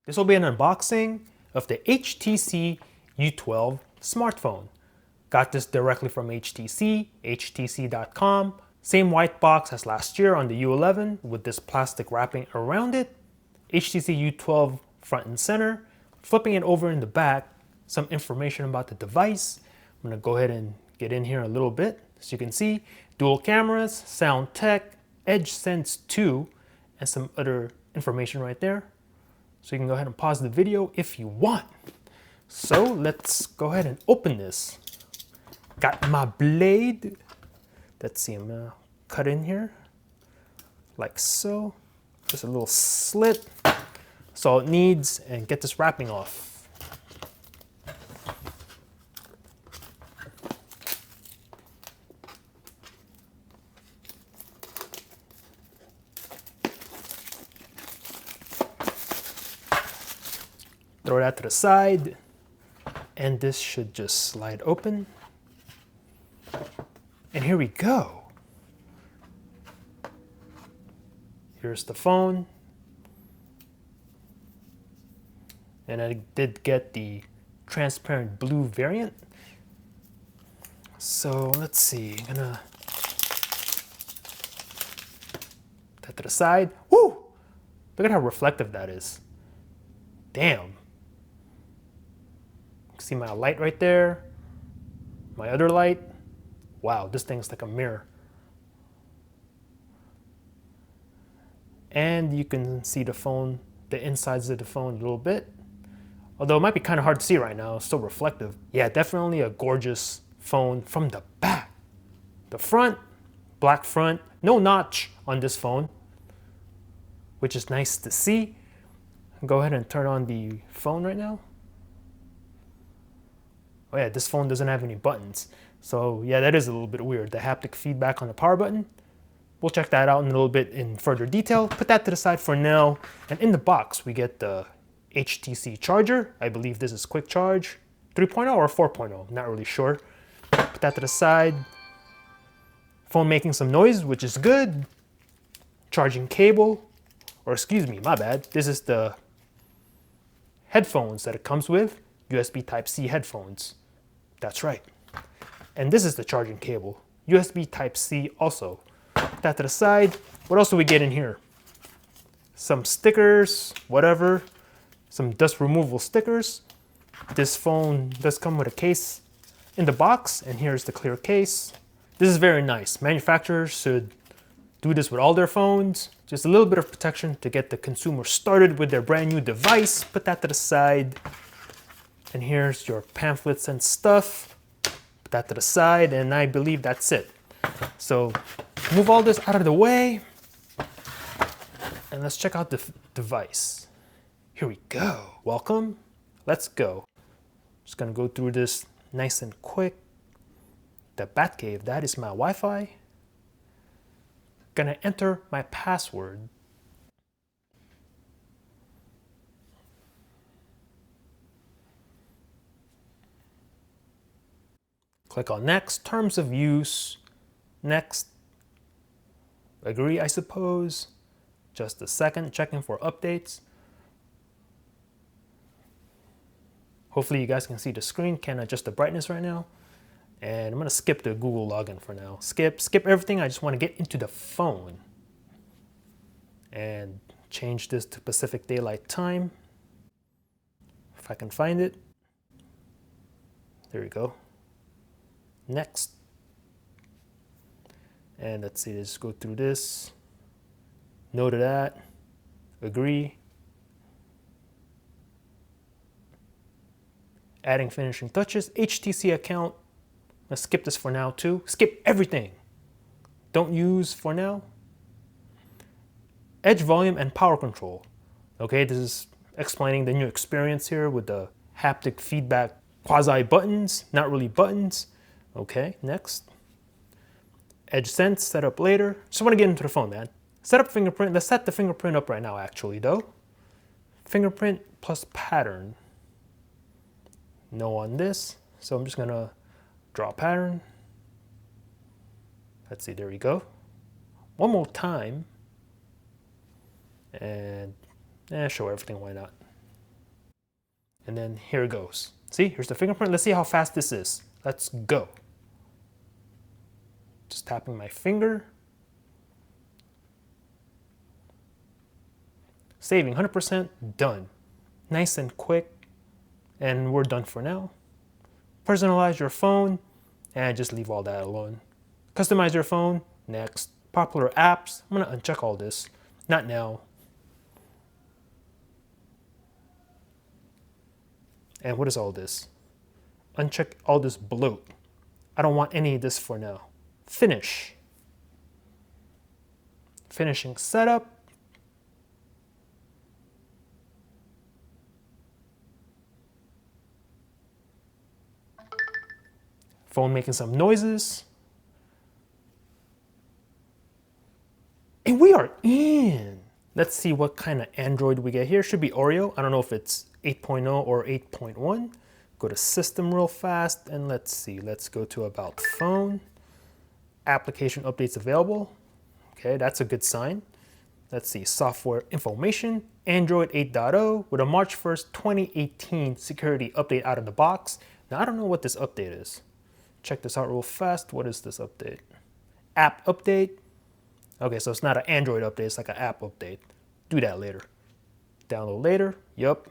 This will be an unboxing of the HTC U12 smartphone. Got this directly from HTC, htc.com. Same white box as last year on the U11 with this plastic wrapping around it. HTC U12 front and center. Flipping it over in the back, some information about the device. I'm gonna go ahead and get in here a little bit. As you can see, dual cameras, sound tech, Edge Sense 2, and some other information right there. So you can go ahead and pause the video if you want. So let's go ahead and open this. Got my blade. Let's see, I'm gonna cut in here like so. Just a little slit. That's all it needs, and get this wrapping off. Throw that to the side, and this should just slide open. And here we go. Here's the phone. And I did get the transparent blue variant. So let's see, I'm gonna put that to the side. Woo! Look at how reflective that is. Damn. See my light right there? My other light? Wow, this thing's like a mirror. And you can see the phone, the insides of the phone a little bit. Although it might be kind of hard to see right now, it's still reflective. Yeah, definitely a gorgeous phone from the back. The front, black front, no notch on this phone, which is nice to see. Go ahead and turn on the phone right now. Oh yeah, this phone doesn't have any buttons. So yeah, that is a little bit weird. The haptic feedback on the power button. We'll check that out in a little bit in further detail. Put that to the side for now. And in the box, we get the HTC charger. I believe this is quick charge 3.0 or 4.0, not really sure. Put that to the side. Phone making some noise, which is good. Charging cable, or excuse me, my bad. This is the headphones that it comes with. USB Type-C headphones. That's right. And this is the charging cable. USB Type-C also. Put that to the side. What else do we get in here? Some stickers, whatever. Some dust removal stickers. This phone does come with a case in the box, and here's the clear case. This is very nice. Manufacturers should do this with all their phones. Just a little bit of protection to get the consumer started with their brand new device. Put that to the side. And here's your pamphlets and stuff. Put that to the side, and I believe that's it. So move all this out of the way, and let's check out the device. Here we go. Welcome. Let's go. Just gonna go through this nice and quick. The Batcave, that is my Wi-Fi. Gonna enter my password. Click on next, terms of use, next, agree I suppose. Just a second, checking for updates. Hopefully you guys can see the screen, can't adjust the brightness right now. And I'm gonna skip the Google login for now. Skip everything, I just wanna get into the phone. And change this to Pacific Daylight Time. If I can find it. There we go. Next. And let's see, let's go through this. No to that. Agree. Adding finishing touches. HTC account. Let's skip this for now too. Skip everything. Don't use for now. Edge volume and power control. Okay, this is explaining the new experience here with the haptic feedback quasi buttons, not really buttons. Okay, next. Edge Sense, set up later. Just want to get into the phone, man. Set up fingerprint. Let's set the fingerprint up right now, actually, though. Fingerprint plus pattern. No on this. So I'm just going to draw a pattern. Let's see, there we go. One more time. And show everything, why not? And then here it goes. See, here's the fingerprint. Let's see how fast this is. Let's go. Just tapping my finger. Saving 100%, done. Nice and quick. And we're done for now. Personalize your phone and just leave all that alone. Customize your phone, next. Popular apps, I'm gonna uncheck all this. Not now. And what is all this? Uncheck all this bloat. I don't want any of this for now. Finish. Finishing setup. Phone making some noises. And we are in. Let's see what kind of Android we get here. Should be Oreo. I don't know if it's 8.0 or 8.1. Go to system real fast and let's see. Let's go to about phone. Application updates available. Okay, that's a good sign. Let's see, software information. Android 8.0 with a March 1st, 2018 security update out of the box. Now I don't know what this update is. Check this out real fast. What is this update? App update. Okay, so it's not an Android update, it's like an app update. Do that later. Download later, yup.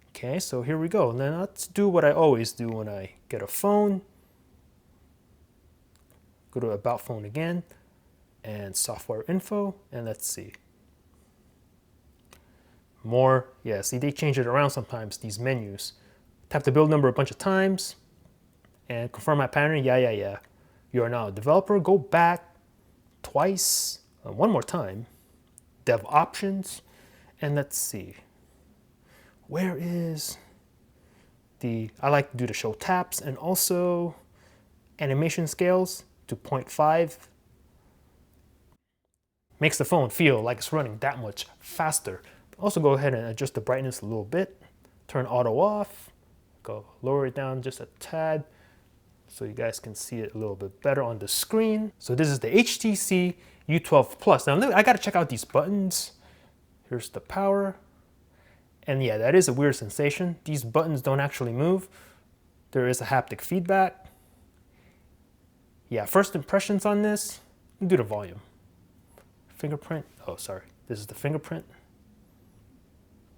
Okay, so here we go. Now let's do what I always do when I get a phone. Go to About Phone again, and software info, and let's see. More, yeah, see they change it around sometimes, these menus. Tap the build number a bunch of times, and confirm my pattern, yeah. You are now a developer, go back twice, one more time, dev options, and let's see. Where is the, I like to do the show taps and also animation scales to 0.5. Makes the phone feel like it's running that much faster. Also go ahead and adjust the brightness a little bit. Turn auto off, go lower it down just a tad so you guys can see it a little bit better on the screen. So this is the HTC U12 Plus. Now I gotta check out these buttons. Here's the power. And yeah, that is a weird sensation. These buttons don't actually move. There is a haptic feedback. Yeah, first impressions on this, do the volume. Fingerprint, oh sorry, this is the fingerprint.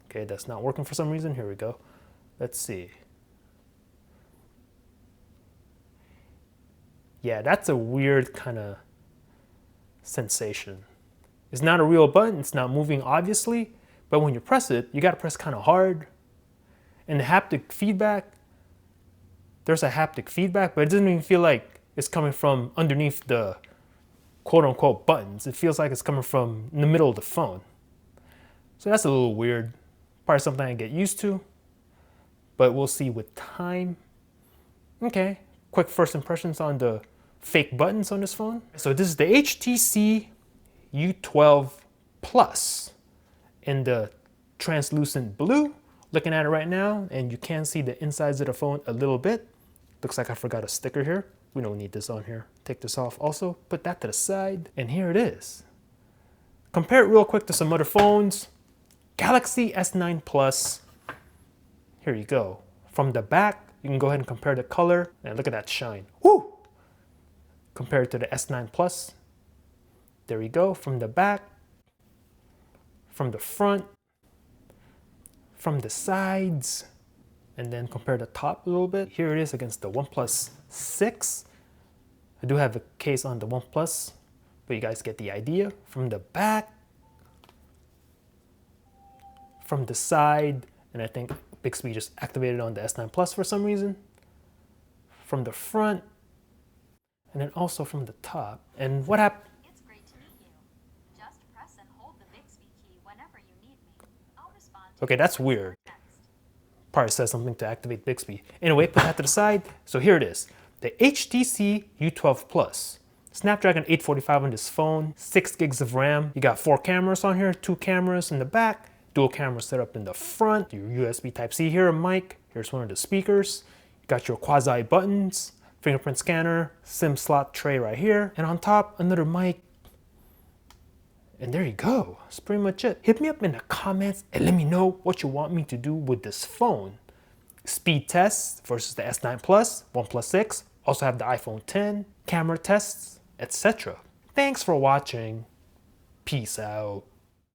Okay, that's not working for some reason, here we go. Let's see. Yeah, that's a weird kind of sensation. It's not a real button, it's not moving obviously, but when you press it, you gotta press kind of hard. And the haptic feedback, there's a haptic feedback, but it doesn't even feel like it's coming from underneath the quote unquote buttons. It feels like it's coming from in the middle of the phone. So that's a little weird. Probably something I get used to, but we'll see with time. Okay, quick first impressions on the fake buttons on this phone. So this is the HTC U12 Plus in the translucent blue. Looking at it right now, and you can see the insides of the phone a little bit. Looks like I forgot a sticker here. We don't need this on here. Take this off also, put that to the side, and here it is. Compare it real quick to some other phones. Galaxy S9 Plus. Here you go. From the back, you can go ahead and compare the color, and look at that shine. Woo! Compared to the S9 Plus. There you go, from the back, from the front, from the sides, and then compare the top a little bit. Here it is against the OnePlus 6. I do have a case on the OnePlus, but you guys get the idea. From the back, from the side, and I think Bixby just activated on the S9 Plus for some reason. From the front, and then also from the top. And what happened? It's great to meet you. Just press and hold the Bixby key whenever you need me. I'll respond to Okay, that's weird. next. Probably says something to activate Bixby. Anyway, put that to the side. So here it is, the HTC U12 Plus. Snapdragon 845 on this phone, 6 gigs of RAM. You got 4 cameras on here, 2 cameras in the back, dual camera setup in the front, your USB Type-C here, a mic. Here's one of the speakers. You got your quasi buttons, fingerprint scanner, SIM slot tray right here. And on top, another mic And there you go. That's pretty much it. Hit me up in the comments and let me know what you want me to do with this phone. Speed tests versus the S9 Plus, OnePlus 6, also have the iPhone 10, camera tests, etc. Thanks for watching. Peace out.